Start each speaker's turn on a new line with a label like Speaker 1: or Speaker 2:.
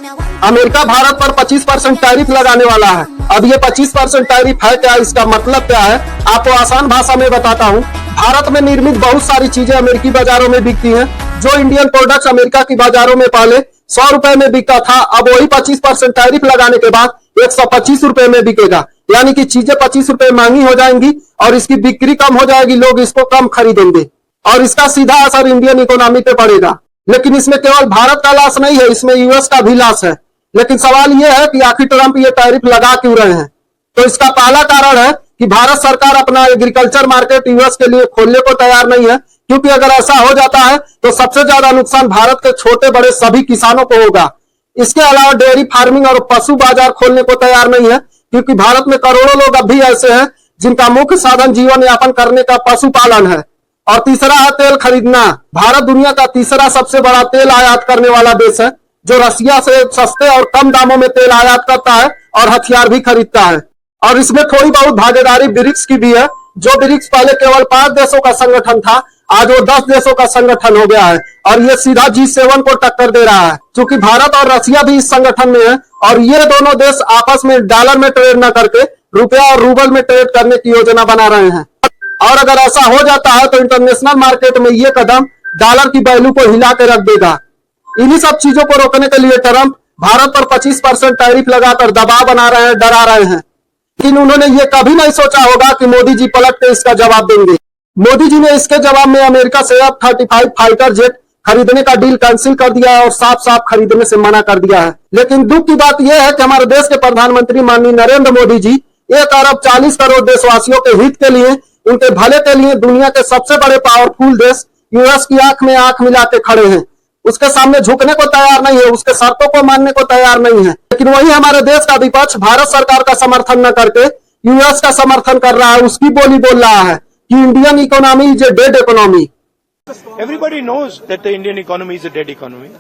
Speaker 1: America Bharat पर 25% tariff लगाने वाला है। अब ये 25% टैरिफ है क्या, इसका मतलब क्या है, आपको आसान भाषा में बताता हूँ। भारत में निर्मित बहुत सारी चीजें अमेरिकी बाजारों में बिकती हैं। जो इंडियन प्रोडक्ट्स अमेरिका की बाजारों में पहले 100 रुपए में बिकता था, अब वही 25% टैरिफ लगाने के बाद 125 रुपए में बिकेगा। यानी कि चीजें 25 रुपए महंगी हो जाएंगी और इसकी बिक्री कम हो जाएगी, लोग इसको कम खरीदेंगे और इसका सीधा असर इंडियन इकोनॉमी पे पड़ेगा। लेकिन इसमें केवल भारत का लॉस नहीं है, इसमें यूएस का भी लॉस है। लेकिन सवाल यह है कि आखिर ट्रंप ये टैरिफ लगा क्यों रहे हैं। तो इसका पहला कारण है कि भारत सरकार अपना एग्रीकल्चर मार्केट यूएस के लिए खोलने को तैयार नहीं है, क्योंकि अगर ऐसा हो जाता है तो सबसे ज्यादा नुकसान भारत के छोटे बड़े सभी किसानों को होगा। इसके अलावा डेयरी फार्मिंग और पशु बाजार खोलने को तैयार नहीं है, क्योंकि भारत में करोड़ों लोग अब भी ऐसे हैं जिनका मुख्य साधन जीवन यापन करने का पशुपालन है। और तीसरा है तेल खरीदना। भारत दुनिया का तीसरा सबसे बड़ा तेल आयात करने वाला देश है, जो रसिया से सस्ते और कम दामों में तेल आयात करता है और हथियार भी खरीदता है। और इसमें थोड़ी बहुत भागीदारी ब्रिक्स की भी है। जो ब्रिक्स पहले केवल 5 देशों का संगठन था, आज वो 10 देशों का संगठन हो गया है और ये सीधा G7 को टक्कर दे रहा है। क्योंकि भारत और रसिया भी इस संगठन में है और ये दोनों देश आपस में डॉलर में ट्रेड न करके रुपया और रूबल में ट्रेड करने की योजना बना रहे हैं। और अगर ऐसा हो जाता है तो इंटरनेशनल मार्केट में ये कदम डॉलर की वैल्यू को हिला के रख देगा। इन्हीं सब चीजों को रोकने के लिए ट्रंप भारत पर 25% टैरिफ लगाकर दबाव बना रहे हैं, डरा रहे हैं। लेकिन उन्होंने ये कभी नहीं सोचा होगा कि मोदी जी पलट के इसका जवाब देंगे। मोदी जी ने इसके जवाब में अमेरिका से F-35 फाइटर जेट खरीदने का डील कैंसिल कर दिया है और साफ साफ खरीदने से मना कर दिया है। लेकिन दुख की बात यह है कि हमारे देश के प्रधानमंत्री माननीय नरेंद्र मोदी जी 1 अरब 40 करोड़ देशवासियों के हित के लिए, उनके भले के लिए दुनिया के सबसे बड़े पावरफुल देश यूएस की आंख में आंख मिला के खड़े हैं। उसके सामने झुकने को तैयार नहीं है, उसके शर्तों को मानने को तैयार नहीं है। लेकिन वही हमारे देश का विपक्ष भारत सरकार का समर्थन न करके यूएस का समर्थन कर रहा है, उसकी बोली बोल रहा है कि Indian economy is a dead economy.
Speaker 2: Everybody knows that the Indian economy is a dead economy.